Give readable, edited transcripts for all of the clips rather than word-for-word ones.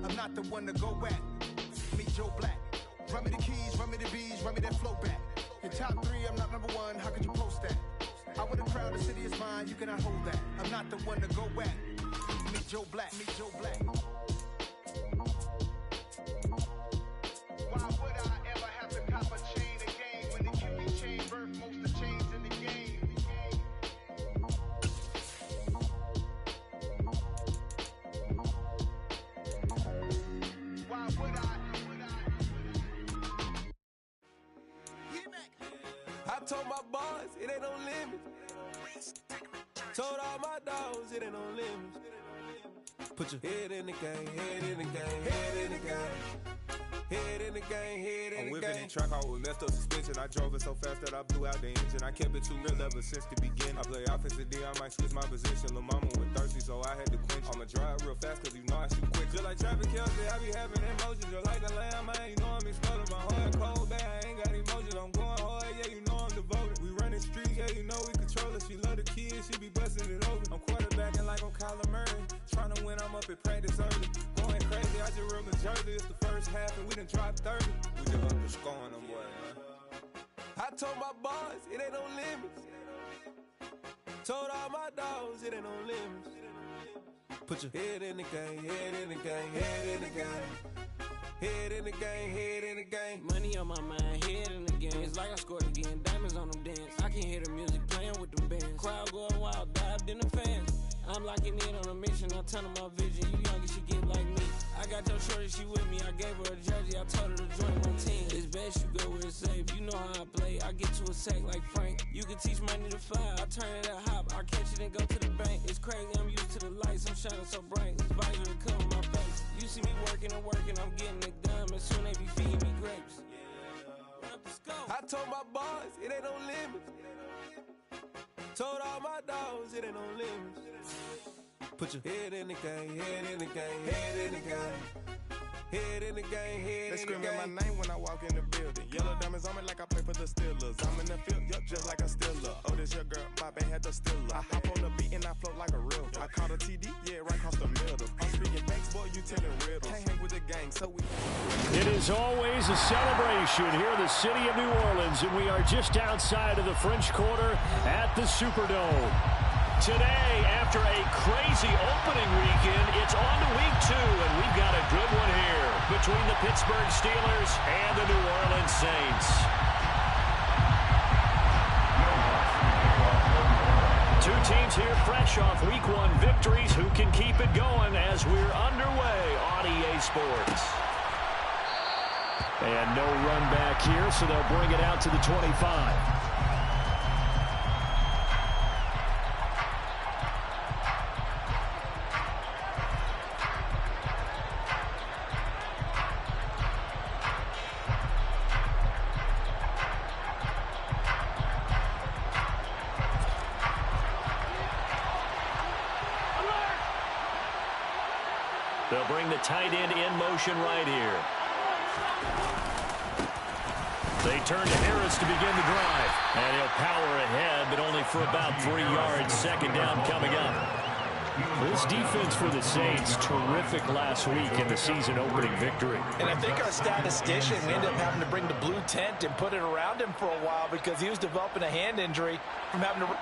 I'm not the one to go back. Me, Joe Black. Run me the keys, run me the bees, run me that flow back. Your top 3, I'm not number 1, how could you post that? I would have crowned the city is mine, you cannot hold that. I'm not the one to go back. Me, Joe Black, me, Joe Black. Why would I ever have to cop a chain again when the Quis chain birth most of the chains in the game? Why would I? I told my boys it ain't no limit. Told all my dogs it ain't no limit. Put your head in the game, head in the game, head in the game. Head in the game, head in the game. I'm whipping in track out with messed up suspension. I drove it so fast that I blew out the engine. I kept it too real ever since the beginning. I play offensive D, I might switch my position. Lil' mama was thirsty, so I had to quench. I'ma drive real fast, cause you know I shoot quick. Just like traffic Kelsey, I be having emotions. Just like the lamb, man, you know I'm exploding. My heart cold, bad, I ain't got emotions. I'm going hard, yeah, you know I'm devoted. We running streets, yeah, you know we control it. She love the kids, she be busting it over. I'm quarterbacking like I'm Kyler Murray. Trying to win, I'm up at practice early. Going crazy, I just real the jersey. It's the first half and we done dropped 30. We just underscoring them, boy, man. I told my boys it ain't no limits. Told all my dogs it ain't no limits. Put your head in the game, head in the game, head in the game. Head in the game, head in the game. Money on my mind, head in the game. It's like I scored again, diamonds on them dance. I can hear the music playing with them bands. Crowd going wild, dived in the fans. I'm locking in on a mission, I tell them my vision. You young, you should get like me. I got your shorty, she with me. I gave her a jersey, I told her to join my team. It's best you go where it's safe. You know how I play. I get to a sack like Frank. You can teach money to fly. I turn it at hop. I catch it and go to the bank. It's crazy, I'm used to the lights. I'm shining so bright. This visor to cover my face. You see me working and working. I'm getting it done. And soon they be feeding me grapes. I told my boys it ain't no limits. Told all my dogs it ain't no limits. Put your head in the game, head in the game, head in the game. Head in the game, head in the game. They screaming my name when I walk in the building. Yellow diamonds on me like I play for the Steelers. I'm in the field, yup, just like a Steeler. Oh, this your girl, my band had the Steeler. I hop on the beat and I float like a real. I caught a TD, yeah, right across the middle. I'm speaking banks, boy, you telling riddles. Can't hang with the gang, so we... It is always a celebration here in the city of New Orleans, and we are just outside of the French Quarter at the Superdome. Today, after a crazy opening weekend, it's on to week 2, and we've got a good one here between the Pittsburgh Steelers and the New Orleans Saints. Two teams here fresh off week 1 victories. Who can keep it going as we're underway on EA Sports? And no run back here, so they'll bring it out to the 25. They'll bring the tight end in motion right here. They turn to Harris to begin the drive. And he'll power ahead, but only for about 3 yards. Second down coming up. This defense for the Saints, terrific last week in the season opening victory. And I think our statistician, we ended up having to bring the blue tent and put it around him for a while because he was developing a hand injury from having to...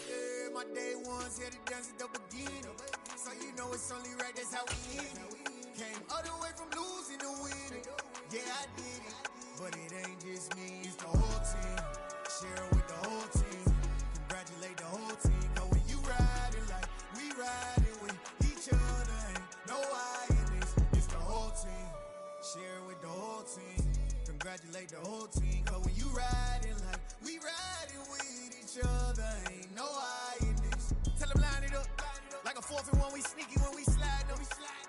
Yeah, my day ones here to dance at the beginning. So you know it's only right, that's how we end it. Came all the way from losing to winning. Yeah, I did it. But it ain't just me, it's the whole team. Share it with the whole team. Congratulate the whole team. Cause when you riding like we riding with each other, ain't no I in this. It's the whole team. Share it with the whole team. Congratulate the whole team. Cause when you riding like we riding with each other, ain't no I in this. Tell them line it up. Like a 4th and 1, we sneaky when we slide them.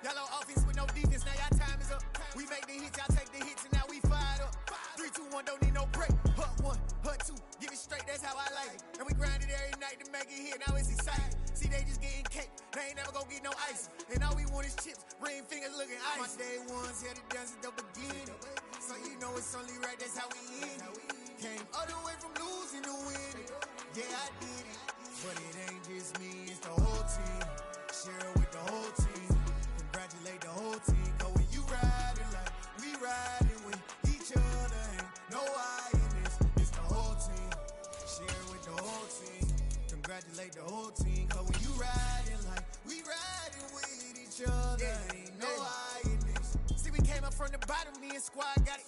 Y'all on offense with no defense, now y'all time is up. We make the hits, y'all take the hits, and now we fired up. 3, 2, 1, don't need no break. Hut 1, hut 2, give it straight, that's how I like it. And we grind it every night to make it here, now it's exciting. See, they just getting cake, they ain't never gonna get no ice. And all we want is chips, ring fingers looking ice. My day ones here to dance at the beginning. So you know it's only right, that's how we end it. Came all the way from losing to winning. Yeah, I did it. But it ain't just me, it's the whole team. Share it with the whole team. Congratulate the whole team. Cause when you riding like we riding with each other, ain't no I in this. It's the whole team. Share it with the whole team. Congratulate the whole team. Cause when you riding like we riding with each other, ain't no I in this. See, we came up from the bottom, me and squad got it.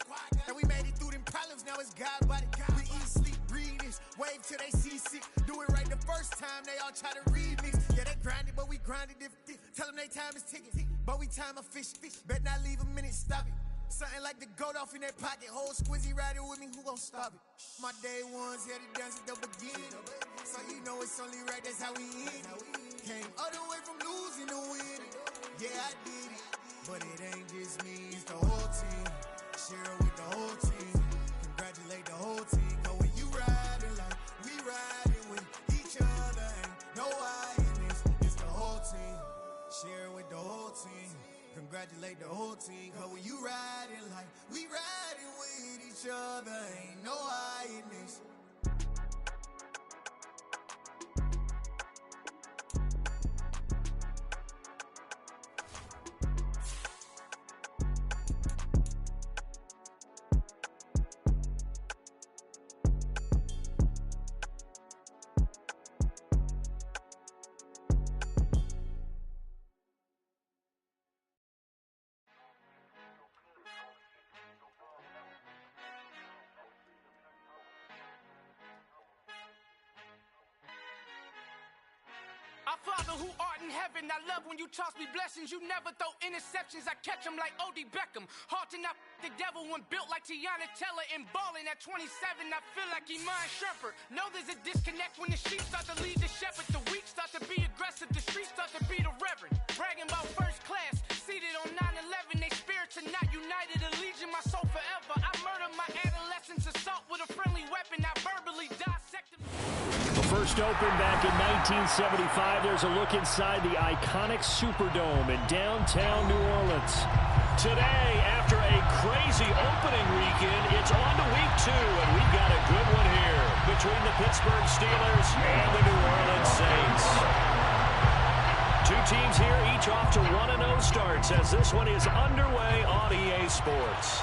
And we made it through them problems, now it's God body. We eat, sleep, breathe this. Wave till they see sick. Do it right the first time, they all try to remix. Yeah, they grinded, but we grinded different. Tell them they time is ticking, but we time a fish. Bet not leave a minute, stop it. Something like the goat off in their pocket. Whole squizzy riding with me, who gon' stop it? My day ones here to dance at the beginning. So you know it's only right, that's how we end it. Came all the way from losing to winning. Yeah, I did it. But it ain't just me, it's the whole team. Share it with the whole team. Congratulate the whole team. Cause when you riding like we riding with each other, ain't no I in this. It's the whole team. Share it with the whole team. Congratulate the whole team. Cause when you riding like we riding with each other, ain't no I in this. Our Father who art in heaven, I love when you toss me blessings. You never throw interceptions, I catch them like O.D. Beckham. Hard to not the devil when built like Tiana Teller. And balling at 27, I feel like Iman Shumpert. Know there's a disconnect when the sheep start to lead the shepherd. The weak start to be aggressive, the streets start to be the reverend. Bragging about first class, seated on 9/11. They spirits are not united, a legion, my soul forever. I murder my adolescence, assault with a friendly weapon. I verbally dissect them. First opened back in 1975. There's a look inside the iconic Superdome in downtown New Orleans. Today, after a crazy opening weekend, it's on to week 2, and we've got a good one here between the Pittsburgh Steelers and the New Orleans Saints. Two teams here, each off to 1-0 starts as this one is underway on EA Sports.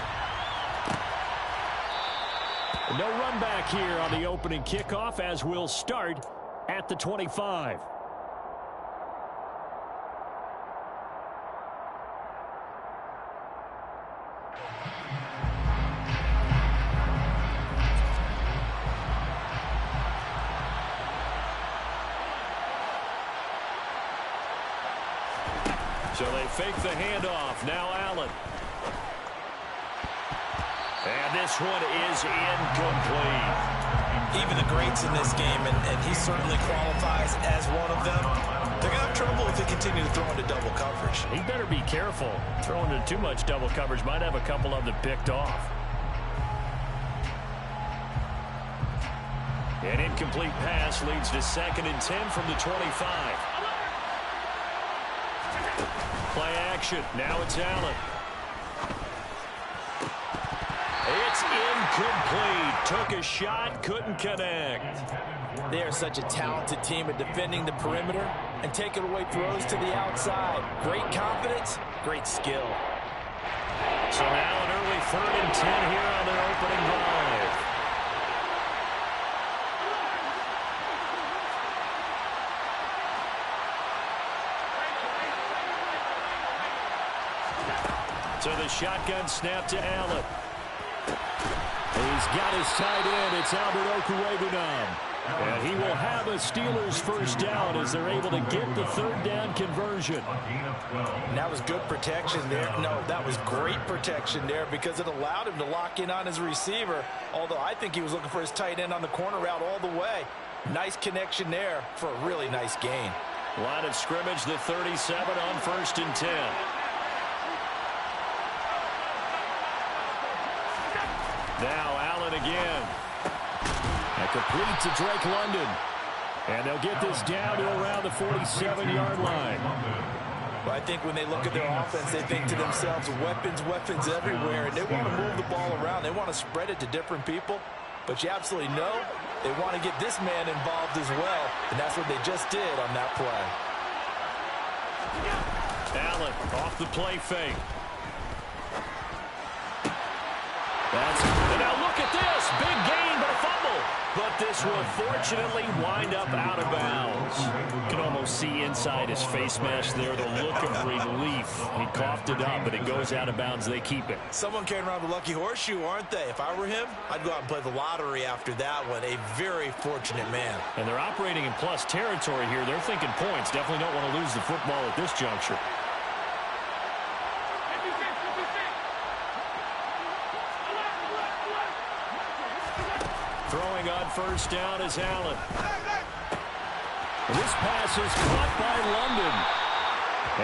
No run back here on the opening kickoff as we'll start at the 25. So they fake the handoff. Now Allen. And this one is incomplete. Even the greats in this game, and he certainly qualifies as one of them, they're going to have trouble if they continue to throw into double coverage. He better be careful. Throwing into too much double coverage might have a couple of them picked off. An incomplete pass leads to 2nd and 10 from the 25. Play action. Now it's Allen. It's incomplete. Took a shot, couldn't connect. They are such a talented team at defending the perimeter and taking away throws to the outside. Great confidence, great skill. So now an early 3rd and 10 here on their opening drive. So the shotgun snap to Allen. He's got his tight end. It's Albert Okwuegbunam. And he will have a Steelers first down as they're able to get the 3rd down conversion. And that was good protection there. No, that was great protection there because it allowed him to lock in on his receiver. Although I think he was looking for his tight end on the corner route all the way. Nice connection there for a really nice gain. Line of scrimmage, the 37 on 1st and 10. Now Allen again. And complete to Drake London. And they'll get this down to around the 47-yard line. Well, I think when they look at their offense, they think to themselves, weapons, weapons everywhere, and they want to move the ball around. They want to spread it to different people. But you absolutely know they want to get this man involved as well, and that's what they just did on that play. Allen off the play fake. And now look at this. Big gain, but a fumble. But this will fortunately wind up out of bounds. You can almost see inside his face mask there the look of relief. He coughed it up, but it goes out of bounds. They keep it. Someone carrying around the lucky horseshoe, aren't they? If I were him, I'd go out and play the lottery after that one. A very fortunate man. And they're operating in plus territory here. They're thinking points. Definitely don't want to lose the football at this juncture. Throwing on first down is Allen. This pass is caught by London.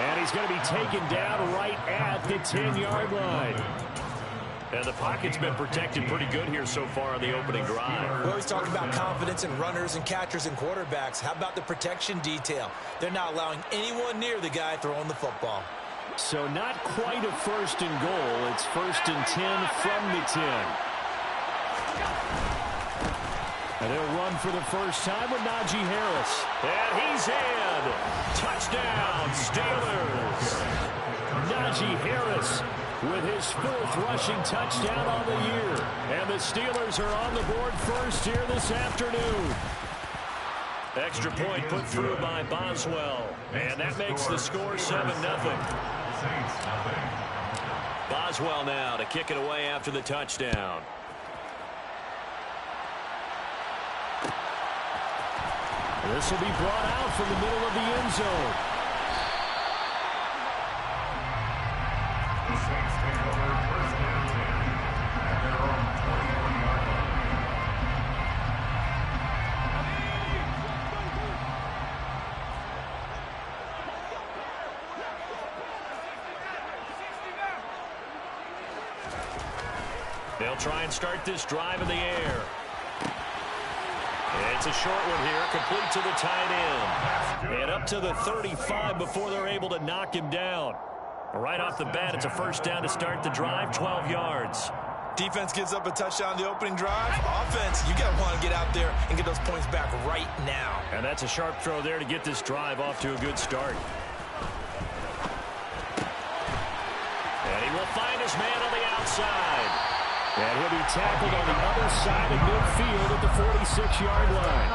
And he's going to be taken down right at the 10-yard line. And the pocket's been protected pretty good here so far on the opening drive. We always talk about confidence in runners and catchers and quarterbacks. How about the protection detail? They're not allowing anyone near the guy throwing the football. So not quite a first and goal. It's first and 10 from the 10. And they'll run for the first time with Najee Harris. And he's in. Touchdown, Steelers. Najee Harris with his 4th rushing touchdown on the year. And the Steelers are on the board first here this afternoon. Extra point put through by Boswell. And that makes the score 7-0. Boswell now to kick it away after the touchdown. This will be brought out from the middle of the end zone. The Saints take over first and 10 at their own 21-yard line. They'll try and start this drive in the air. It's a short one here, complete to the tight end. And up to the 35 before they're able to knock him down. Right off the bat, it's a first down to start the drive, 12 yards. Defense gives up a touchdown the opening drive. Offense, you got to want to get out there and get those points back right now. And that's a sharp throw there to get this drive off to a good start. And he will find his man on the outside. And he'll be tackled on the other side of midfield at the 46-yard line.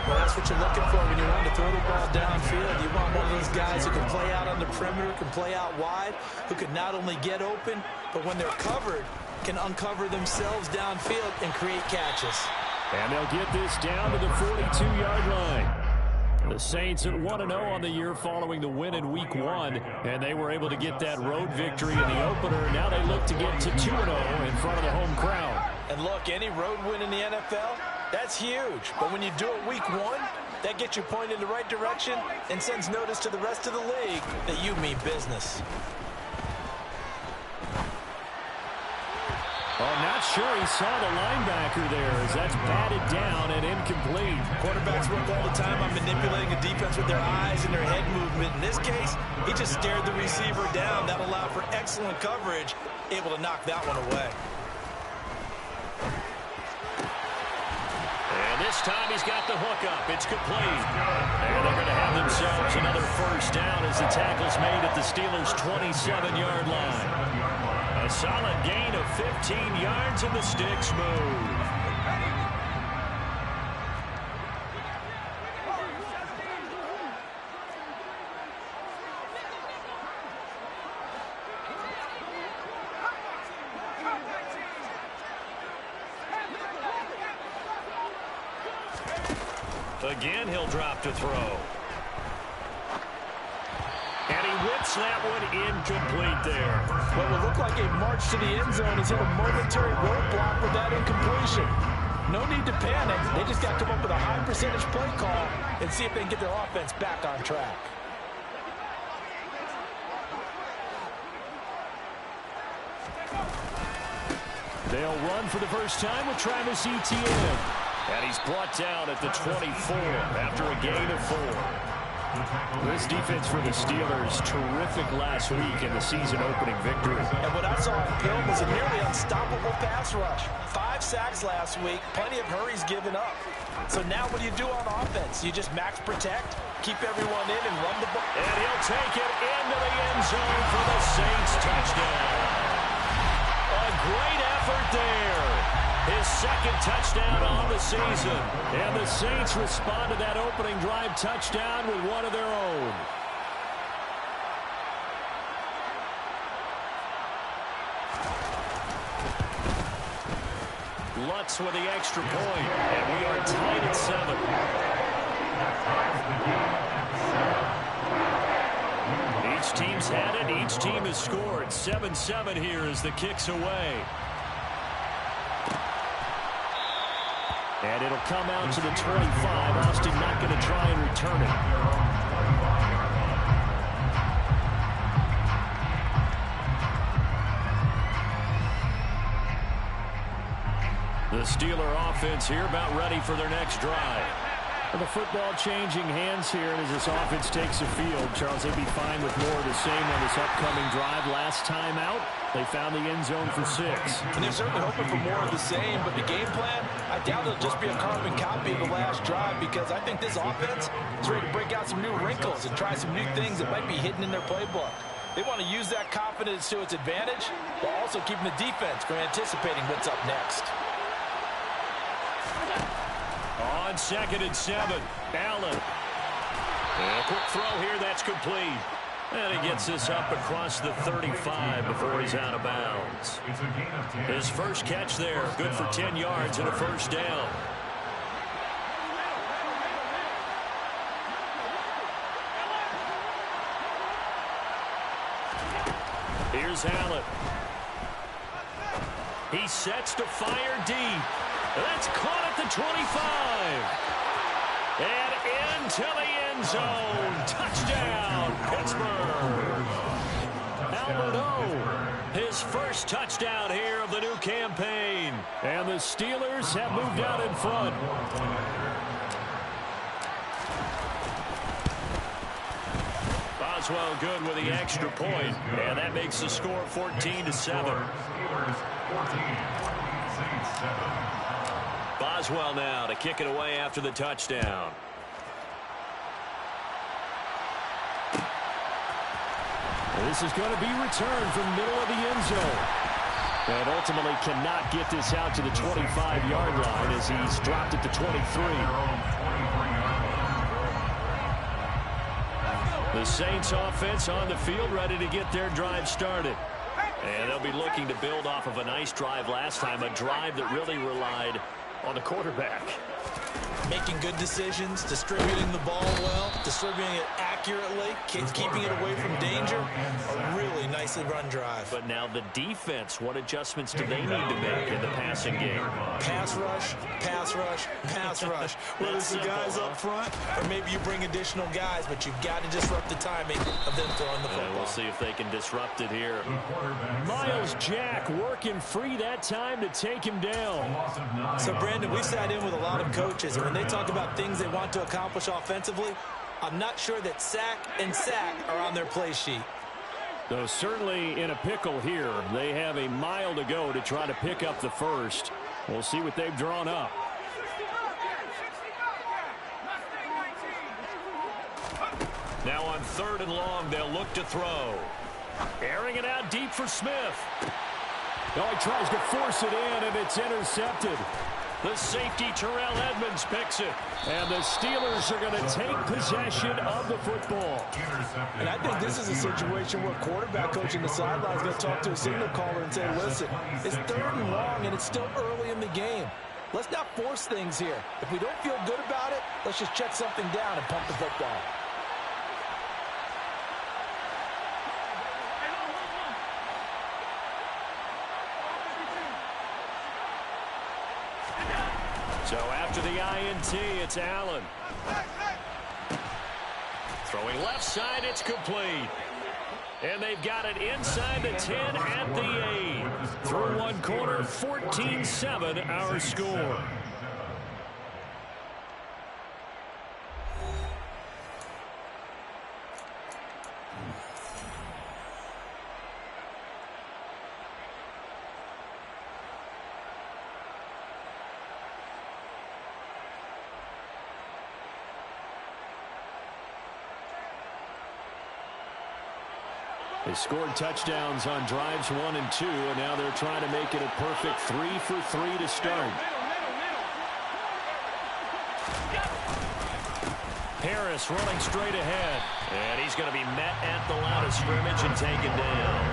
Well, that's what you're looking for when you want to throw the ball downfield. You want one of those guys who can play out on the perimeter, can play out wide, who can not only get open, but when they're covered, can uncover themselves downfield and create catches. And they'll get this down to the 42-yard line. The Saints at 1-0 on the year following the win in Week 1, and they were able to get that road victory in the opener. Now they look to get to 2-0 in front of the home crowd. And look, any road win in the NFL, that's huge. But when you do it Week 1, that gets you pointed in the right direction and sends notice to the rest of the league that you mean business. I'm not sure he saw the linebacker there as that's batted down and incomplete. Quarterbacks work all the time on manipulating a defense with their eyes and their head movement. In this case, he just stared the receiver down. That allowed for excellent coverage, able to knock that one away. And this time he's got the hook up. It's complete. And they're going to have themselves another first down as the tackle's made at the Steelers' 27-yard line. A solid gain of 15 yards and the sticks move. Again, he'll drop to throw. And he whips that one incomplete there. What will look like a march to the end zone is hit a momentary roadblock with that incompletion. No need to panic. They just got to come up with a high percentage play call and see if they can get their offense back on track. They'll run for the first time with Travis Etienne. And he's brought down at the 24 after a gain of 4. This defense for the Steelers, terrific last week in the season-opening victory. And what I saw in film was a nearly unstoppable pass rush. 5 sacks last week, plenty of hurries given up. So now what do you do on offense? You just max protect, keep everyone in, and run the ball. And he'll take it into the end zone for the Saints touchdown. A great effort there. His second touchdown on the season. And the Saints respond to that opening drive touchdown with one of their own. Lutz with the extra point. And we are tied at 7. Each team's had it. Each team has scored. 7-7 here as the kick's away. And it'll come out to the 25. Austin not going to try and return it. The Steeler offense here about ready for their next drive. And the football changing hands here as this offense takes the field. Charles, they'd be fine with more of the same on this upcoming drive. Last time out, they found the end zone for 6. And they're certainly hoping for more of the same, but the game plan, I doubt it'll just be a carbon copy of the last drive, because I think this offense is ready to break out some new wrinkles and try some new things that might be hidden in their playbook. They want to use that confidence to its advantage, while also keeping the defense from anticipating what's up next. On 2nd and 7, Allen. A quick throw here, that's complete. And he gets this up across the 35 before he's out of bounds. His first catch there, good for 10 yards and a first down. Here's Allen. He sets to fire deep. That's caught at the 25. And into the end zone. Touchdown, Pittsburgh. Alberto, his first touchdown here of the new campaign. And the Steelers have moved out in front. Boswell good with the extra point. And that makes the score 14-7. Steelers 14, Saints 7. Boswell now to kick it away after the touchdown. This is going to be returned from the middle of the end zone. And ultimately cannot get this out to the 25-yard line as he's dropped it to 23. The Saints offense on the field ready to get their drive started. And they'll be looking to build off of a nice drive last time, a drive that really relied on the quarterback. Making good decisions, distributing the ball well, distributing it accurately, keeping it away from danger. A really nicely run drive. But now the defense, what adjustments do they need to make in the passing game? Pass rush, pass rush, pass rush. Whether it's the guys up front or maybe you bring additional guys, but you've got to disrupt the timing of them throwing the football. We'll see if they can disrupt it here. Miles Jack working free that time to take him down. So, Brandon, we sat in with a lot of coaches, and when they talk about things they want to accomplish offensively, I'm not sure that sack and sack are on their play sheet. Though certainly in a pickle here. They have a mile to go to try to pick up the first. We'll see what they've drawn up. Now on 3rd and long, they'll look to throw. Airing it out deep for Smith. Oh, he tries to force it in, and it's intercepted. The safety, Terrell Edmonds, picks it. And the Steelers are going to take possession of the football. And I think this is a situation where quarterback coach in the sideline is going to talk to a signal caller and say, listen, it's 3rd and long, and it's still early in the game. Let's not force things here. If we don't feel good about it, let's just check something down and pump the football. So after the INT, it's Allen. Throwing left side, it's complete. And they've got it inside the 10 at the 8. Through one quarter, 14-7 our score. scored touchdowns on drives 1 and 2, and now they're trying to make it a perfect 3 for 3 to start. Harris running straight ahead, and he's going to be met at the line of scrimmage and taken down.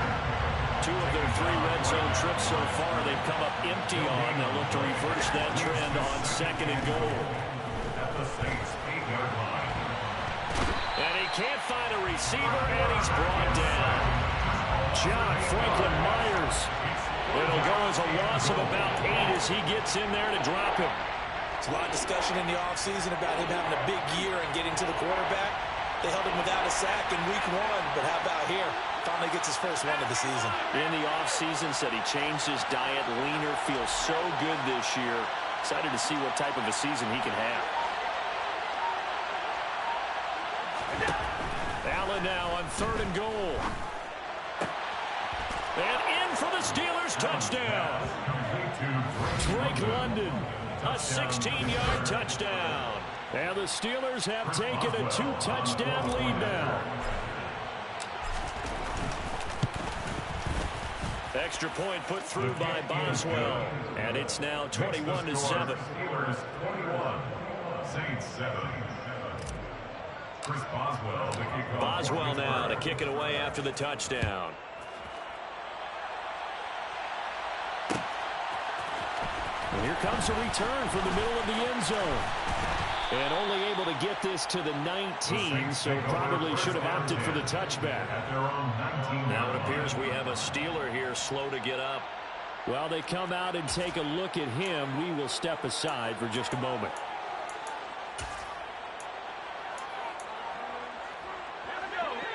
2 of their 3 red zone trips so far they've come up empty on. They'll look to reverse that trend on 2nd and goal. And he can't find a receiver, and he's brought down. John Franklin Myers. It'll go as a loss of about 8 as he gets in there to drop him. There's a lot of discussion in the offseason about him having a big year and getting to the quarterback. They held him without a sack in week 1, but how about here? Finally gets his first one of the season. In the offseason, said he changed his diet, leaner, feels so good this year. Excited to see what type of a season he can have. Allen now on 3rd and goal. And in for the Steelers touchdown. Drake London, a 16-yard touchdown. And the Steelers have taken a 2-touchdown lead now. Extra point put through by Boswell. And it's now 21-7. Steelers 21, Saints 7. Chris Boswell to kick off. Boswell now to kick it away after the touchdown. And here comes a return from the middle of the end zone. And only able to get this to the 19, so probably should have opted for the touchback. Now it appears we have a Steeler here slow to get up. While they come out and take a look at him, we will step aside for just a moment.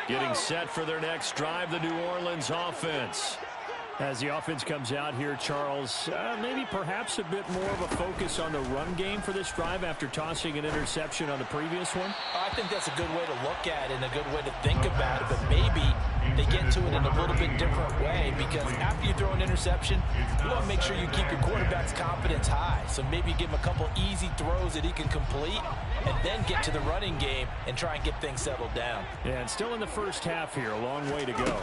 Getting set for their next drive, the New Orleans offense. As the offense comes out here, Charles, maybe perhaps a bit more of a focus on the run game for this drive after tossing an interception on the previous one? I think that's a good way to look at it and a good way to think about it, but maybe they get to it in a little bit different way, because after you throw an interception, you want to make sure you keep your quarterback's confidence high. So maybe give him a couple easy throws that he can complete and then get to the running game and try and get things settled down. Yeah, and still in the first half here, a long way to go.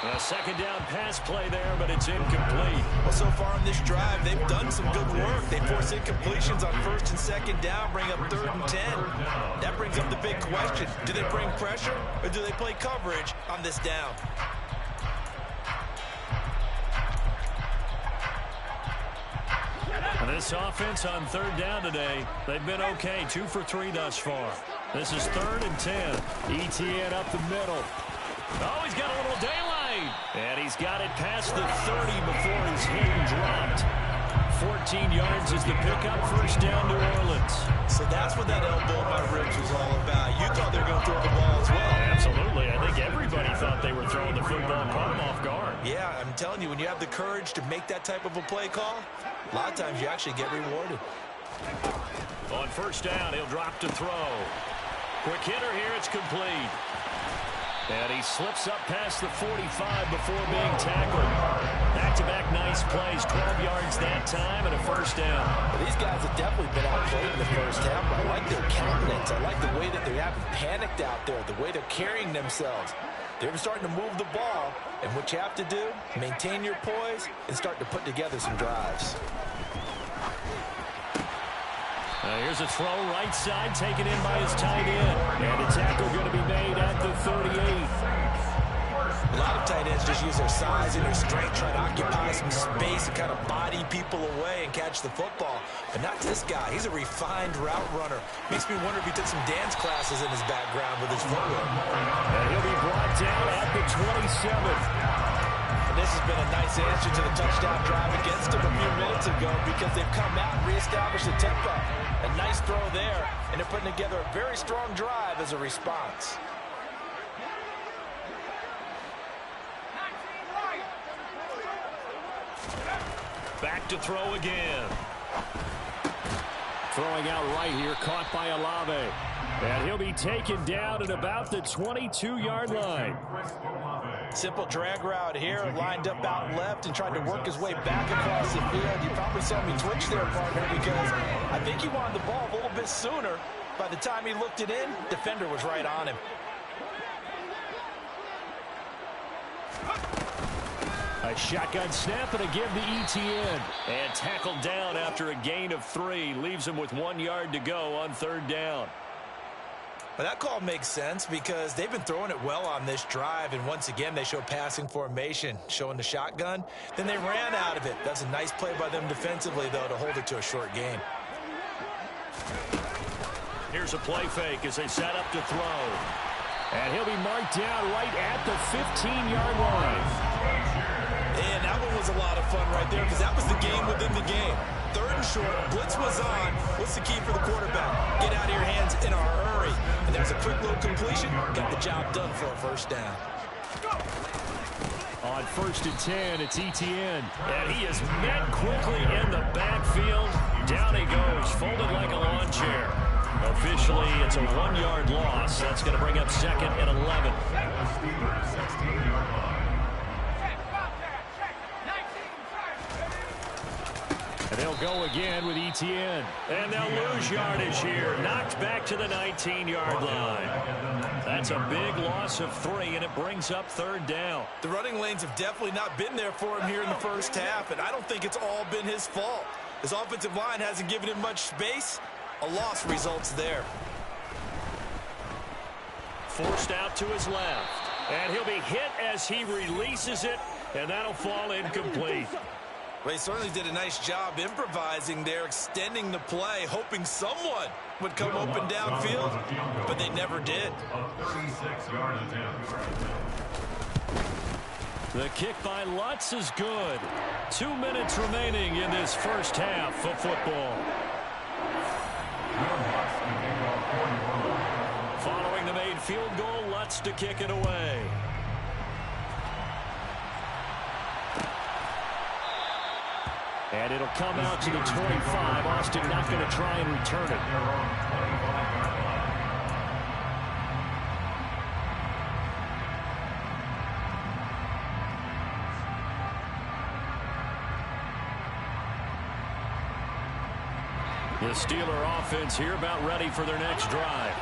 A second down pass play there, but it's incomplete. Well, so far on this drive, they've done some good work. They force incompletions on 1st and 2nd down, bring up 3rd and 10. That brings up the big question. Do they bring pressure, or do they play coverage on this down? And this offense on 3rd down today, they've been okay. 2 for 3 thus far. This is 3rd and 10. ETN up the middle. Oh, he's got a little daylight. And he's got it past the 30 before he's hit and dropped. 14 yards is the pickup, 1st down New Orleans. So that's what that elbow in my ribs was all about. You thought they were going to throw the ball as well. Absolutely. I think everybody thought they were throwing the football, caught him off guard. Yeah, I'm telling you, when you have the courage to make that type of a play call, a lot of times you actually get rewarded. On 1st down, he'll drop to throw. Quick hitter here, it's complete. And he slips up past the 45 before being tackled. Back-to-back nice plays, 12 yards that time and a 1st down. Well, these guys have definitely been outplayed in the first half, but I like their countenance. I like the way that they haven't panicked out there, the way they're carrying themselves. They're starting to move the ball, and what you have to do, maintain your poise and start to put together some drives. Here's a throw right side taken in by his tight end. And a tackle going to be made at the 38. A lot of tight ends just use their size and their strength, try to occupy some space and kind of body people away and catch the football. But not this guy. He's a refined route runner. Makes me wonder if he took some dance classes in his background with his footwork. And he'll be brought down at the 27. And this has been a nice answer to the touchdown drive against them a few minutes ago, because they've come out and reestablished the tempo. A nice throw there, and they're putting together a very strong drive as a response. Back to throw again. Throwing out right here, caught by Olave. And he'll be taken down at about the 22-yard line. Simple drag route here, lined up out left and tried to work his way back across the field. You probably saw me twitch there, partner, because I think he wanted the ball a little bit sooner, By the time he looked it in, defender was right on him. A shotgun snap and a give to ETN. And tackled down after a gain of 3. Leaves him with 1 yard to go on 3rd down. But that call makes sense because they've been throwing it well on this drive. And once again, they show passing formation, showing the shotgun. Then they ran out of it. That's a nice play by them defensively, though, to hold it to a short game. Here's a play fake as they set up to throw. And he'll be marked down right at the 15-yard line. And that one was a lot of fun right there because that was the game within the game. 3rd and short, blitz was on. What's the key for the quarterback? Get out of your hands in a hurry. And there's a quick little completion. Got the job done for a 1st down. On 1st and 10, it's ETN. And he is met quickly in the backfield. Down he goes, folded like a lawn chair. Officially, it's a 1-yard loss. That's going to bring up 2nd and 11. And they'll go again with ETN. And they'll lose yardage here. Knocked back to the 19-yard line. That's a big loss of 3, and it brings up 3rd down. The running lanes have definitely not been there for him here in the 1st half, and I don't think it's all been his fault. His offensive line hasn't given him much space. A loss results there. Forced out to his left. And he'll be hit as he releases it, and that'll fall incomplete. Well, he certainly did a nice job improvising there, extending the play, hoping someone would come open downfield, but they never did. The kick by Lutz is good. 2 minutes remaining in this 1st half of football. Following the made field goal, Lutz to kick it away. And it'll come out to the 25. Austin not going to try and return it. The Steeler offense here about ready for their next drive.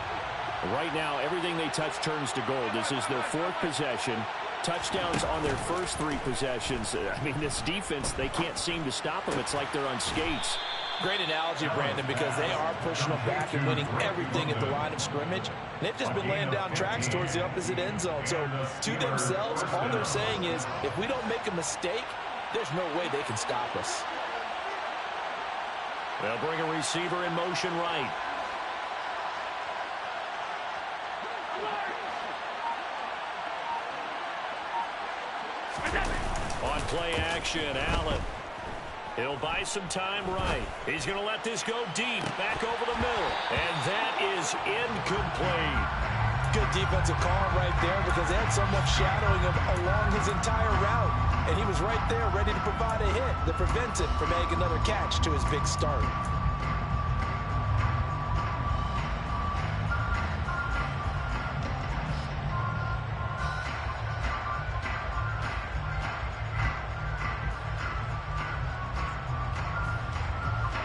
Right now, everything they touch turns to gold. This is their 4th possession. Touchdowns on their first 3 possessions. I mean, this defense, they can't seem to stop them. It's like they're on skates. Great analogy, Brandon, because they are pushing them back and winning everything at the line of scrimmage. And they've just been laying down tracks towards the opposite end zone. So to themselves, all they're saying is, if we don't make a mistake, there's no way they can stop us. They'll bring a receiver in motion right. On play action, Allen. He'll buy some time right. He's going to let this go deep, back over the middle. And that is incomplete. Good defensive call right there because they had so much shadowing him along his entire route. And he was right there ready to provide a hit that prevents him from making another catch to his big start.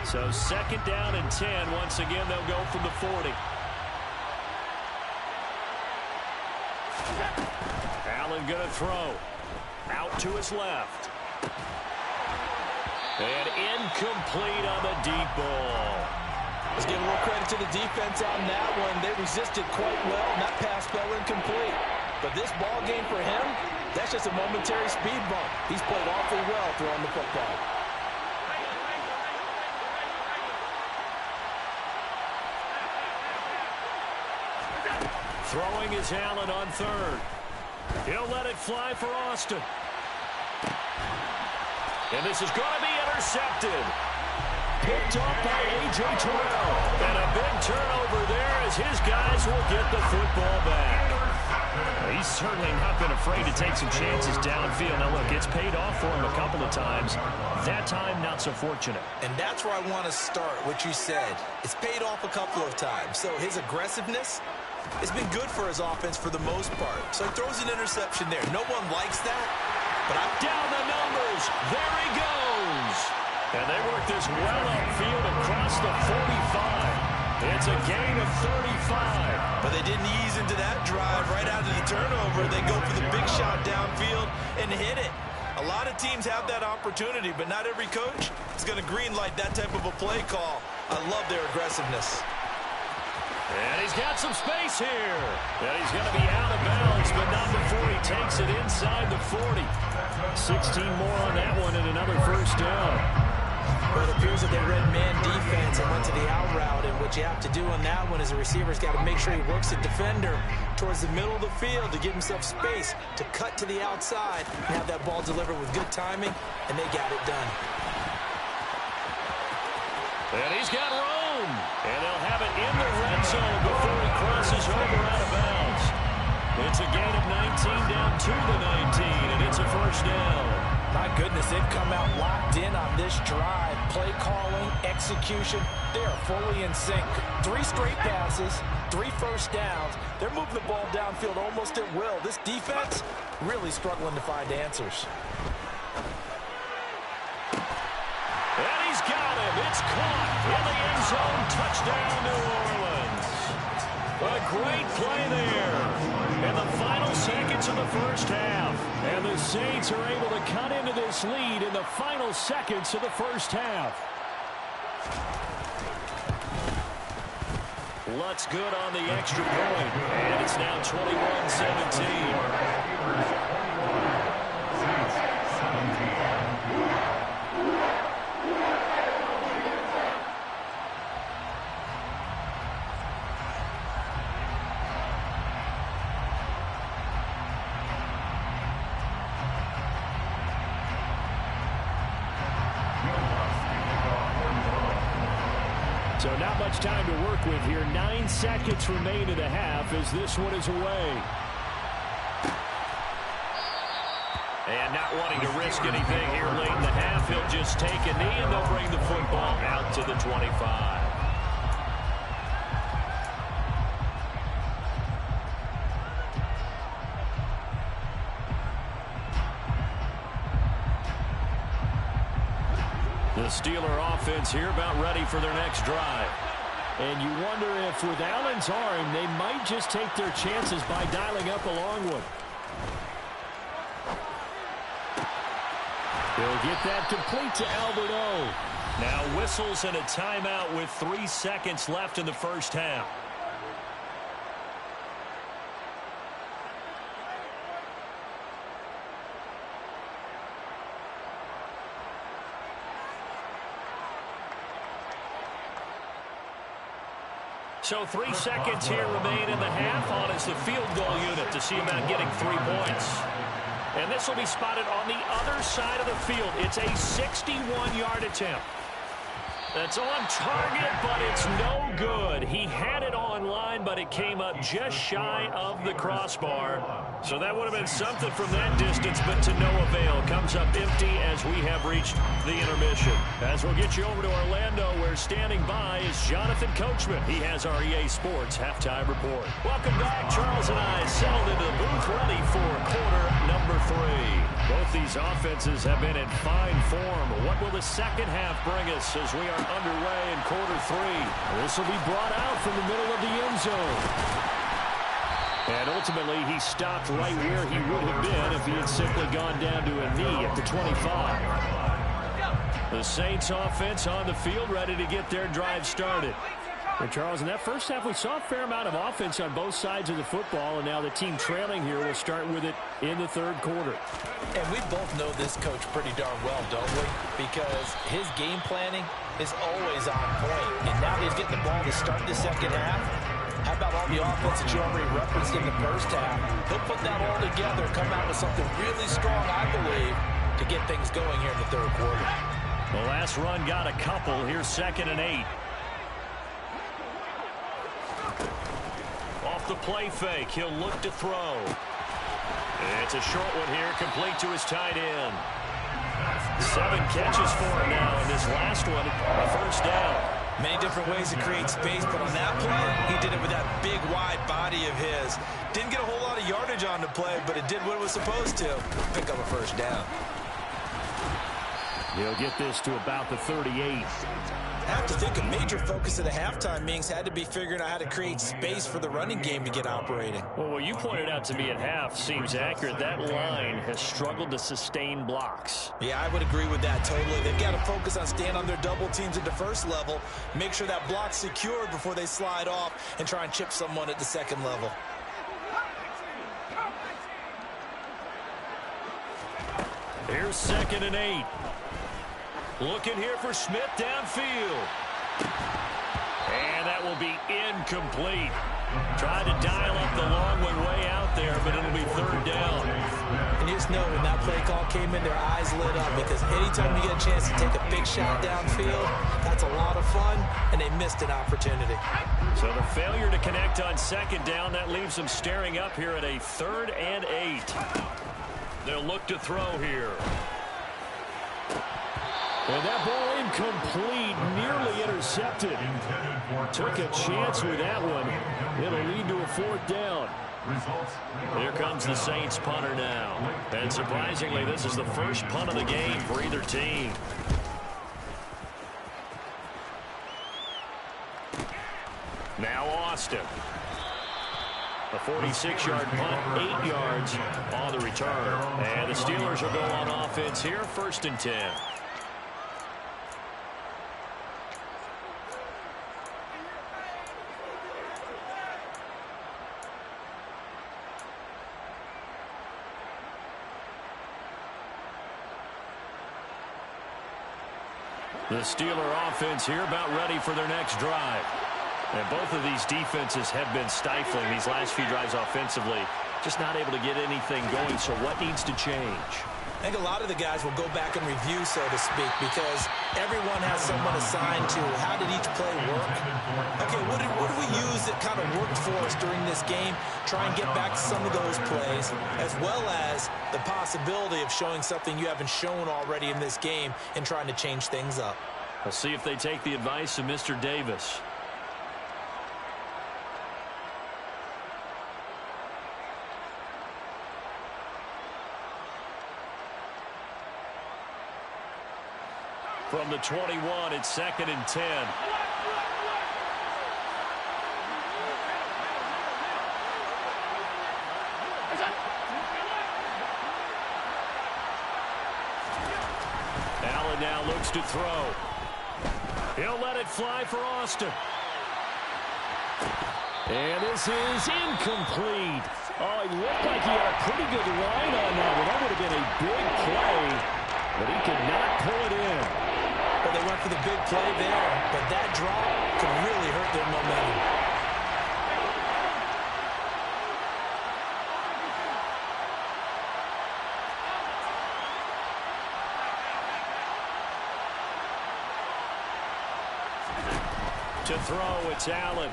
So 2nd down and 10. Once again, they'll go from the 40. Allen going to throw. Out to his left. And incomplete on the deep ball. Let's give a little credit to the defense on that one. They resisted quite well, and that pass fell incomplete. But this ball game for him, that's just a momentary speed bump. He's played awfully well throwing the football. Throwing is Allen on 3rd. He'll let it fly for Austin. And this is going to be intercepted. Picked up by A.J. Terrell. And a big turnover there as his guys will get the football back. He's certainly not been afraid to take some chances downfield. Now, look, it's paid off for him a couple of times. That time, not so fortunate. And that's where I want to start, what you said. It's paid off a couple of times. So his aggressiveness, it's been good for his offense for the most part. So he throws an interception there. No one likes that. But down the numbers. There he goes. And they work this well upfield across the 45. It's a gain of 35. But they didn't ease into that drive right out of the turnover. They go for the big shot downfield and hit it. A lot of teams have that opportunity, but not every coach is going to greenlight that type of a play call. I love their aggressiveness. And he's got some space here. And he's going to be out of bounds, but not before he takes it inside the 40. 16 more on that one and another first down. Well, it appears that they read man defense and went to the out route, and what you have to do on that one is the receiver's got to make sure he works the defender towards the middle of the field to give himself space to cut to the outside and have that ball delivered with good timing, and they got it done. And he's got room, and they'll have it in the red zone before he crosses over out of bounds. It's a gain of 19 down to the 19, and it's a first down. My goodness, they've come out locked in on this drive. Play calling, execution, they are fully in sync. 3 straight passes, 3 first downs. They're moving the ball downfield almost at will. This defense really struggling to find answers. And he's got him. It's caught in the end zone. Touchdown, New Orleans. A great play there. In the final seconds of the first half. And the Saints are able to cut into this lead in the final seconds of the first half. Lutz good on the extra point. And it's now 21-17. So not much time to work with here. 9 seconds remain in the half as this one is away. And not wanting to risk anything here late in the half, he'll just take a knee and they'll bring the football out to the 25. The Steeler offense here about ready for their next drive. And you wonder if with Allen's arm, they might just take their chances by dialing up a long one. He'll get that complete to Albert O. Now whistles and a timeout with 3 seconds left in the first half. So 3 seconds here remain in the half. On is the field goal unit to see about getting 3 points. And this will be spotted on the other side of the field. It's a 61-yard attempt. That's on target, but it's no good. He had it on line, but it came up just shy of the crossbar. So that would have been something from that distance, but to no avail. Comes up empty as we have reached the intermission. As we'll get you over to Orlando, where standing by is Jonathan Coachman. He has our EA Sports halftime report. Welcome back. Charles and I settled into the booth ready for quarter number 3. Both these offenses have been in fine form. What will the second half bring us as we are underway in quarter 3? This will be brought out from the middle of the end zone. And ultimately, he stopped right where he would have been if he had simply gone down to a knee at the 25. The Saints offense on the field ready to get their drive started. Well, Charles, in that first half, we saw a fair amount of offense on both sides of the football, and now the team trailing here will start with it in the third quarter. And we both know this coach pretty darn well, don't we? Because his game planning is always on point. And now he's getting the ball to start the second half. How about all the offense that you already referenced in the first half? He'll put that all together, come out with something really strong, I believe, to get things going here in the third quarter. The last run got a couple. Here's 2nd and 8. Off the play fake, he'll look to throw. It's a short one here, complete to his tight end. 7 catches for him now, and this last one, a first down. Many different ways to create space, but on that play, he did it with that big, wide body of his. Didn't get a whole lot of yardage on the play, but it did what it was supposed to. Pick up a first down. He'll get this to about the 38. I have to think a major focus of the halftime meetings had to be figuring out how to create space for the running game to get operating. Well, what you pointed out to me at half seems accurate. That line has struggled to sustain blocks. Yeah, I would agree with that totally. They've got to focus on staying on their double teams at the first level, make sure that block's secured before they slide off and try and chip someone at the second level. Here's 2nd and 8. Looking here for Smith downfield. And that will be incomplete. Tried to dial up the long one way out there, but it'll be 3rd down. And you just know when that play call came in, their eyes lit up, because anytime you get a chance to take a big shot downfield, that's a lot of fun, and they missed an opportunity. So the failure to connect on 2nd down, that leaves them staring up here at a 3rd and 8. They'll look to throw here. And that ball incomplete, nearly intercepted. Took a chance with that one. It'll lead to a 4th down. Here comes the Saints punter now. And surprisingly, this is the first punt of the game for either team. Now Austin. A 46-yard punt, 8 yards on the return. And the Steelers will go on offense here, 1st and 10. The Steeler offense here about ready for their next drive. And both of these defenses have been stifling these last few drives offensively. Just not able to get anything going, so what needs to change? I think a lot of the guys will go back and review, so to speak, because everyone has someone assigned to how did each play work. Okay, what did we use that kind of worked for us during this game? Try and get back to some of those plays, as well as the possibility of showing something you haven't shown already in this game and trying to change things up. Let's see if they take the advice of Mr. Davis. From the 21, it's 2nd and 10. Allen now looks to throw. He'll let it fly for Austin. And this is incomplete. Oh, he looked like he had a pretty good line on that one. That would have been a big play, but he could not pull it in. Well, they went for the big play there, but that drop could really hurt their momentum. To throw, it's Allen.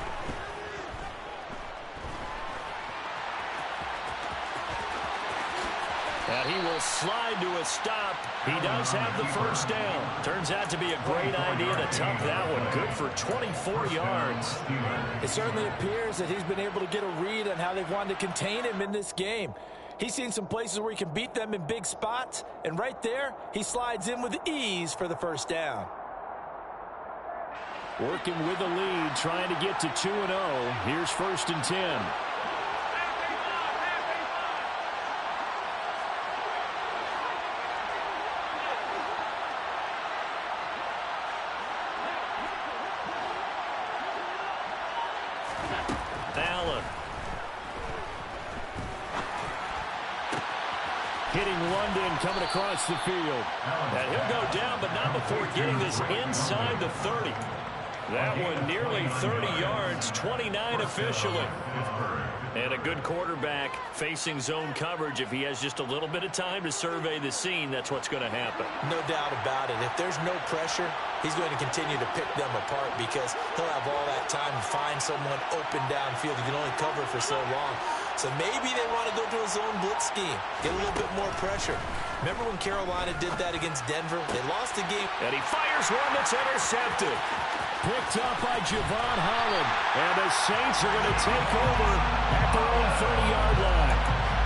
And he will slide to a stop. He does have the 1st down. Turns out to be a great idea to tuck that one. Good for 24 yards. It certainly appears that he's been able to get a read on how they've wanted to contain him in this game. He's seen some places where he can beat them in big spots, and right there, he slides in with ease for the 1st down. Working with the lead, trying to get to 2-0. Here's 1st and 10. Allen. Hitting London coming across the field. And he'll go down, but not before getting this inside the 30. That one nearly 30 yards, 29 officially. And a good quarterback facing zone coverage. If he has just a little bit of time to survey the scene, that's what's going to happen. No doubt about it. If there's no pressure, he's going to continue to pick them apart because he'll have all that time to find someone open downfield. You can only cover for so long. So maybe they want to go to a zone blitz scheme, get a little bit more pressure. Remember when Carolina did that against Denver? They lost the game. And he fires one that's intercepted. Picked up by Javon Holland. And the Saints are going to take over at their own 30-yard line.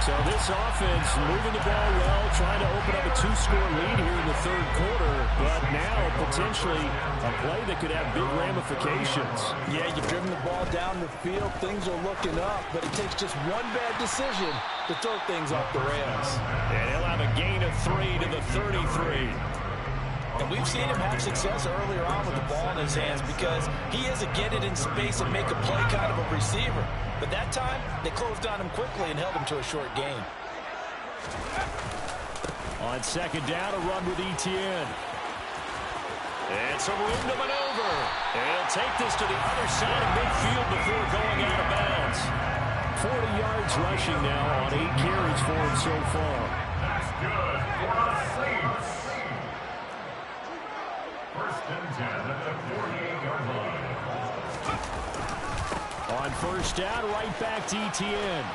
So this offense moving the ball well, trying to open up a 2-score lead here in the third quarter, but now potentially a play that could have big ramifications. Yeah, you've driven the ball down the field. Things are looking up, but it takes just one bad decision to throw things off the rails. And he'll have a gain of 3 to the 33. And we've seen him have success earlier on with the ball in his hands because he is a get it in space and make a play kind of a receiver. But that time, they closed on him quickly and held him to a short gain. On second down, a run with Etienne. And some room to maneuver. And he'll take this to the other side of midfield before going out of bounds. 40 yards rushing now on 8 carries for him so far. That's good for the Saints. First and 10 at the 48-yard line. On first down, right back to Etienne.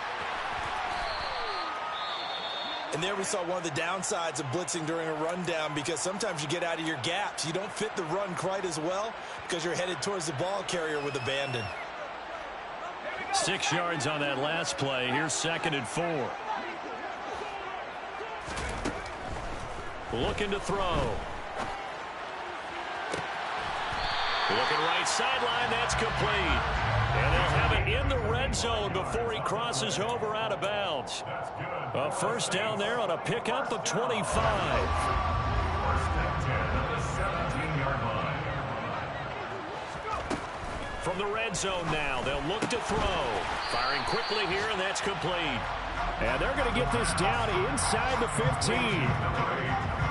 And there we saw one of the downsides of blitzing during a rundown because sometimes you get out of your gaps. You don't fit the run quite as well because you're headed towards the ball carrier with abandon. 6 yards on that last play. Here's 2nd and 4. Looking to throw. Looking right sideline, that's complete. And they'll have it in the red zone before he crosses over out of bounds. A first down there on a pickup of 25. First and 10 at the 17-yard line. From the red zone now, they'll look to throw. Firing quickly here, and that's complete. And they're going to get this down inside the 15.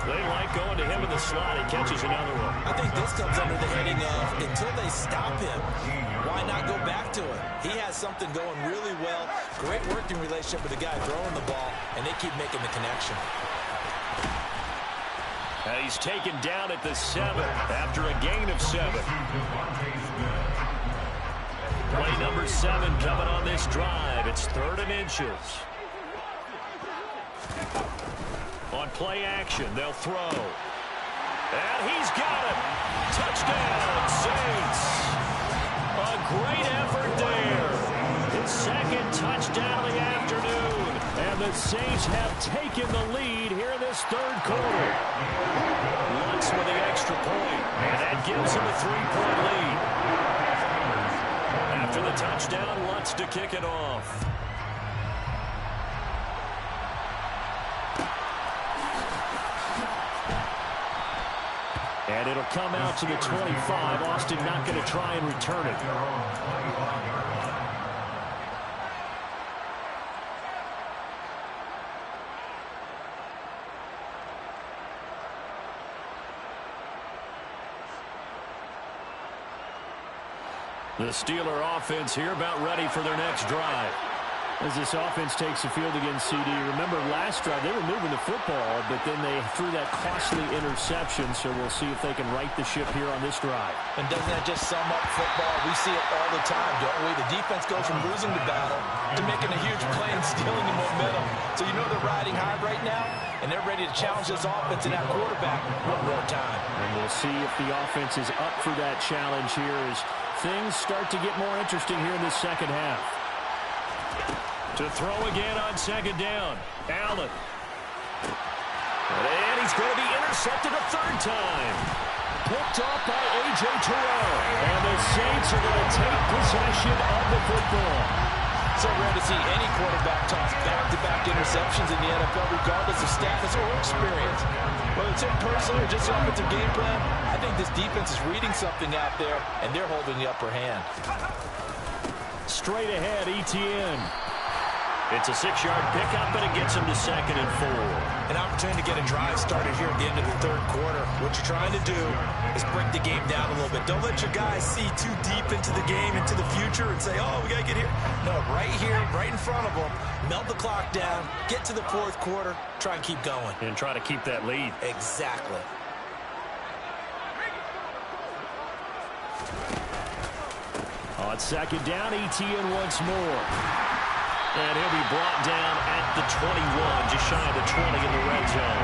They like going to him in the slot. He catches another one. I think this comes under the heading of until they stop him, why not go back to it? He has something going really well. Great working relationship with the guy throwing the ball, and they keep making the connection. He's taken down at the 7 after a gain of 7. Play number 7 coming on this drive. It's 3rd and inches. On play action, they'll throw. And he's got it. Touchdown, Saints. A great effort there. His 2nd touchdown of the afternoon. And the Saints have taken the lead here in this 3rd quarter. Lutz with the extra point. And that gives him a 3-point lead. After the touchdown, Lutz to kick it off. And it'll come out to the 25. Austin not going to try and return it. The Steeler offense here about ready for their next drive. As this offense takes the field against CD, remember last drive they were moving the football, but then they threw that costly interception, so we'll see if they can right the ship here on this drive. And doesn't that just sum up football? We see it all the time, don't we? The defense goes from losing the battle to making a huge play and stealing the momentum. So you know they're riding high right now, and they're ready to challenge this offense and that quarterback one more time. And we'll see if the offense is up for that challenge here as things start to get more interesting here in this second half. To throw again on second down. Allen. And he's going to be intercepted a 3rd time. Picked off by A.J. Terrell. And the Saints are going to take possession of the football. So rare to see any quarterback toss back-to-back interceptions in the NFL, regardless of status or experience. Whether it's in person or just an offensive game plan, I think this defense is reading something out there, and they're holding the upper hand. Straight ahead, Etienne. It's a 6-yard pickup, but it gets him to 2nd and 4. An opportunity to get a drive started here at the end of the 3rd quarter. What you're trying to do is break the game down a little bit. Don't let your guys see too deep into the game, into the future, and say, oh, we got to get here. No, right here, right in front of them, melt the clock down, get to the 4th quarter, try and keep going. And try to keep that lead. Exactly. On second down, Etienne once more. And he'll be brought down at the 21, just shy of the 20 in the red zone.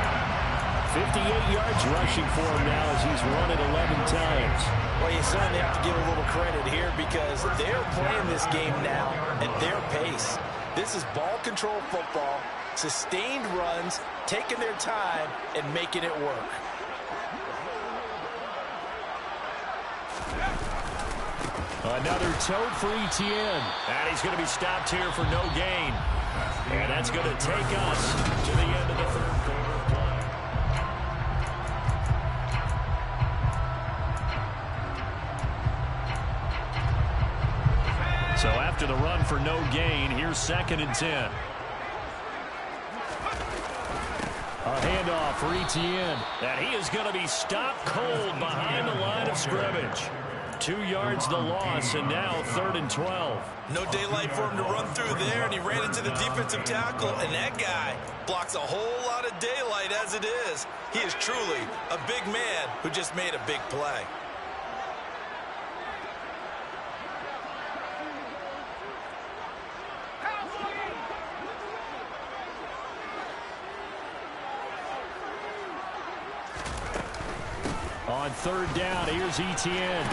58 yards rushing for him now as he's run it 11 times. Well, you certainly have to give a little credit here because they're playing this game now at their pace. This is ball control football, sustained runs, taking their time, and making it work. Another tote for Etienne. And he's going to be stopped here for no gain. And that's going to take us to the end of the third quarter of play. So after the run for no gain, here's 2nd and 10. A handoff for Etienne. And he is going to be stopped cold behind the line of scrimmage. 2 yards the loss, and now 3rd and 12. No daylight for him to run through there, and he ran into the defensive tackle, and that guy blocks a whole lot of daylight as it is. He is truly a big man who just made a big play. On 3rd down, here's Etienne.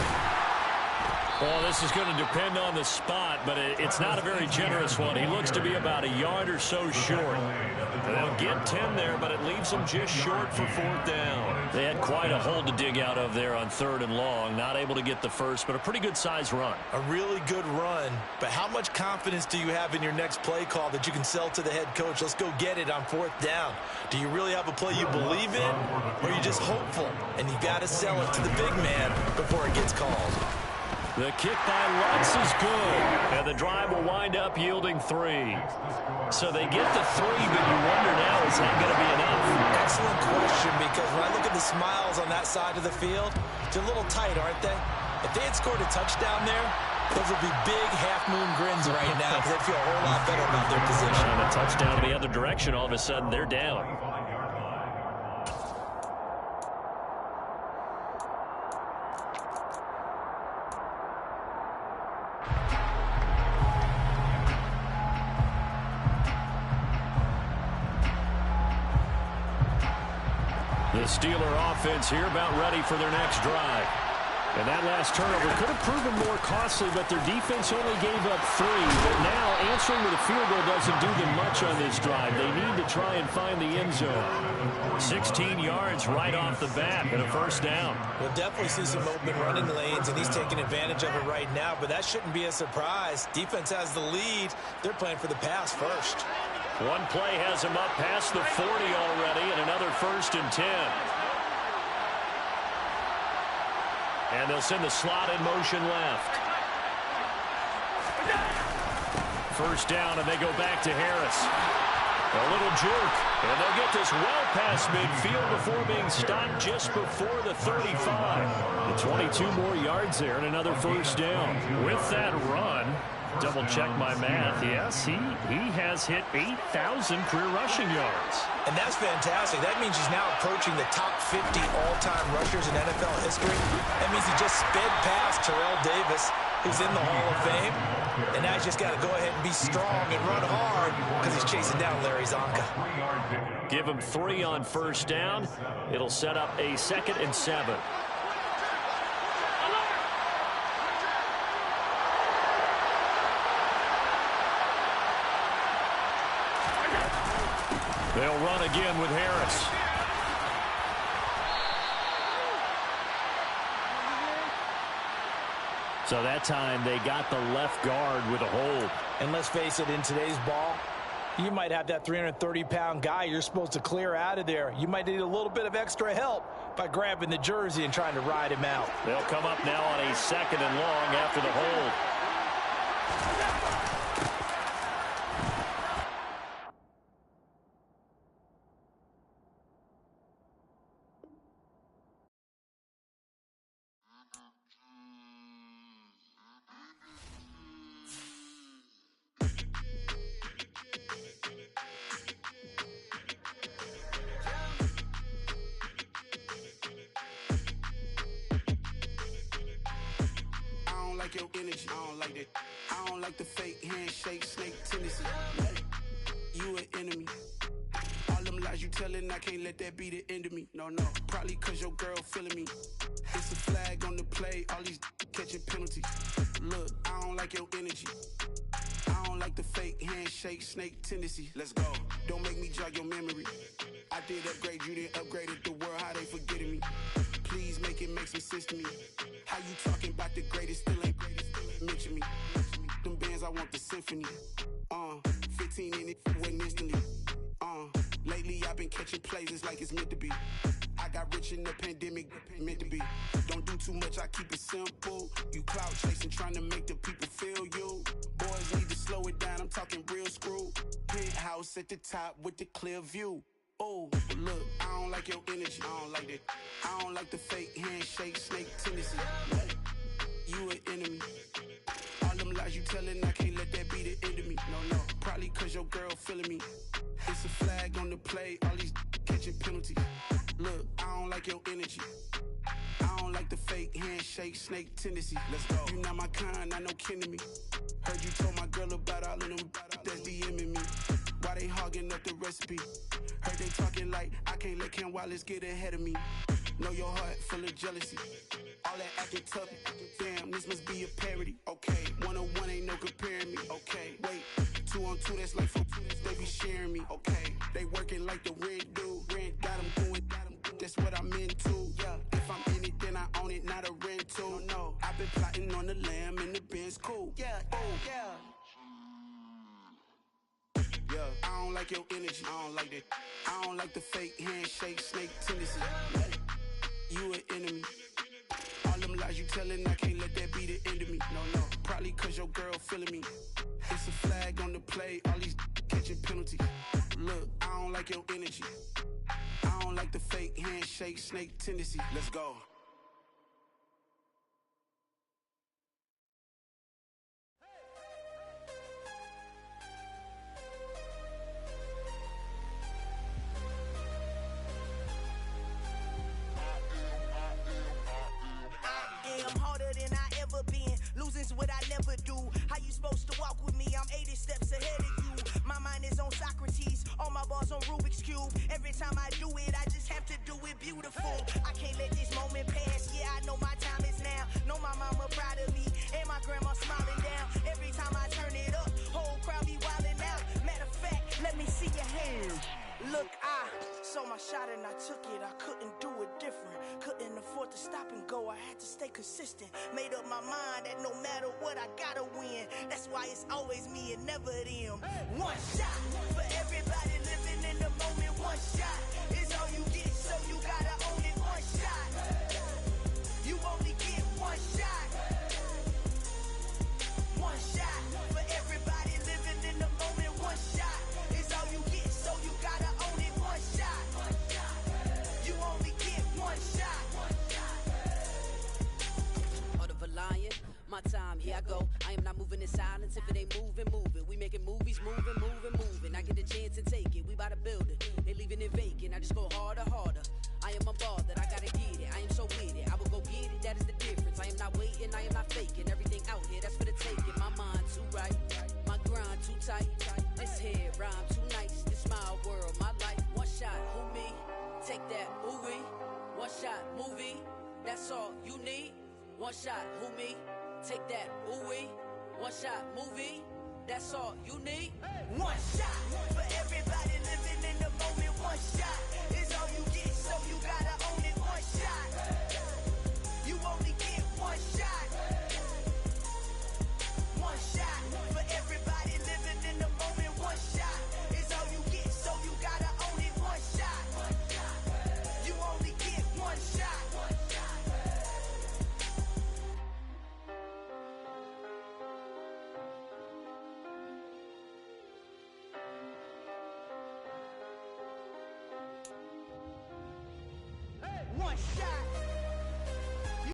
Well, this is going to depend on the spot, but it's not a very generous one. He looks to be about a yard or so short. They'll get 10 there, but it leaves them just short for 4th down. They had quite a hole to dig out of there on 3rd and long. Not able to get the first, but a pretty good size run. A really good run, but how much confidence do you have in your next play call that you can sell to the head coach? Let's go get it on 4th down. Do you really have a play you believe in, or are you just hopeful? And you got to sell it to the big man before it gets called. The kick by Lutz is good, and the drive will wind up yielding 3. So they get the 3, but you wonder now, is that going to be enough? Excellent question, because when I look at the smiles on that side of the field, they're a little tight, aren't they? If they had scored a touchdown there, those would be big half-moon grins right now because they'd feel a whole lot better about their position. And a touchdown the other direction, all of a sudden they're down. The Steeler offense here about ready for their next drive. And that last turnover could have proven more costly, but their defense only gave up 3. But now answering with a field goal doesn't do them much on this drive. They need to try and find the end zone. 16 yards right off the bat and a 1st down. We'll definitely see some open running lanes, and he's taking advantage of it right now, but that shouldn't be a surprise. Defense has the lead. They're playing for the pass first. One play has him up past the 40 already, and another 1st and 10. And they'll send the slot in motion left. 1st down, and they go back to Harris. A little juke, and they'll get this well past midfield before being stopped just before the 35. The 22 more yards there, and another 1st down. With that run, double-check my math. Yes, he has hit 8,000 career rushing yards. And that's fantastic. That means he's now approaching the top 50 all-time rushers in NFL history. That means he just sped past Terrell Davis, who's in the Hall of Fame. And now he's just got to go ahead and be strong and run hard because he's chasing down Larry Zonka. Give him 3 on 1st down. It'll set up a 2nd and 7. They'll run again with Harris. So that time they got the left guard with a hold. And let's face it, in today's ball, you might have that 330-pound guy you're supposed to clear out of there. You might need a little bit of extra help by grabbing the jersey and trying to ride him out. They'll come up now on a 2nd and long after the hold. Your energy, I don't like that. I don't like the fake handshake, snake tendency. You an enemy. All them lies you telling, I can't let that be the end of me. No, probably cause your girl feeling me. It's a flag on the play, all these catching penalties. Look, I don't like your energy. I don't like the fake handshake, snake tendency. Let's go. Don't make me jog your memory. I did upgrade, you didn't upgrade it. The world, how they forgetting me. Please make it make some sense to me. How you talking about the greatest, still ain't mention me. Them bands, I want the symphony. 15 in it, went instantly. Lately I've been catching plays, it's like it's meant to be. I got rich in the pandemic, meant to be. Don't do too much, I keep it simple. You clout chasing, trying to make the people feel you. Boys need to slow it down, I'm talking real screw. Penthouse at the top with the clear view. Oh, look, I don't like your energy, I don't like that. I don't like the fake handshake, snake tendency. You an enemy. All them lies you telling, I can't let that be the end of me. No, probably cause your girl feeling me. It's a flag on the play, all these catching penalties. Look, I don't like your energy. I don't like the fake handshake, snake tendency. Let's go. You not my kind, I know kin to me. Heard you told my girl about all of them that's DMing me. Why they hogging up the recipe? Heard they talking like I can't let Ken Wallace get ahead of me. Know your heart full of jealousy. All that acting tough, damn, this must be a parody. Okay, 1-on-1 ain't no comparing me. Okay, wait, 2-on-2, that's like 4, they be sharing me. Okay, they working like the rent do. Rent got them going, that's what I'm into. Yeah, if I'm in it, then I own it, not a rental. No, I've been plotting on the lamb and the Benz cool. Yeah, yeah. I don't like your energy, I don't like that. I don't like the fake handshake, snake tendency. You an enemy. All them lies you telling, I can't let that be the end of me. No, probably cause your girl feeling me. It's a flag on the play, all these catching penalties. Look, I don't like your energy. I don't like the fake handshake, snake tendency. Let's go. Losing's what I never do. How you supposed to walk with me? I'm 80 steps ahead of you. My mind is on Socrates, all my bars on Rubik's Cube. Every time I do it, I just have to do it beautiful. I can't let this moment pass. Yeah, I know my time is now. Know my mama proud of me, and my grandma smiling down. Every time I turn it up, whole crowd be wildin' out. Matter of fact, let me see your hands. Look, I saw my shot and I took it. I couldn't do it different. Couldn't afford to stop and go. I had to stay consistent. Made up my mind that no matter what, I gotta win. That's why it's always me and never them. One shot for everybody living in the moment. One shot is all you get, so you gotta own it. One shot. You only get one shot. One shot for everybody living in the moment. One shot is all you get, so you gotta own it. One shot. You only get one shot. Heart of a lion, my time, here I go. I am not moving in silence. If it ain't moving, move it. We making movies, moving. I get a chance and take it. We bout to build it. They leaving it vacant. I just go harder. I am a ball that I gotta get it. I am so with it. I will go get it. That is the difference. I am not waiting. I am not faking. Everything out here, that's for the taking. My mind too right. My grind too tight. This head rhyme too nice. This my world, my life. One shot, who me? Take that, ooh wee. One shot, movie. That's all you need. One shot, who me? Take that, ooh wee. One shot, movie. That's all you need. One shot for everybody living in the moment. One shot is all you get, so you gotta own it. One shot. You only get one shot. One shot for everybody living in the moment. One shot is all you get, so you gotta own it. One shot. You only get one shot. One shot.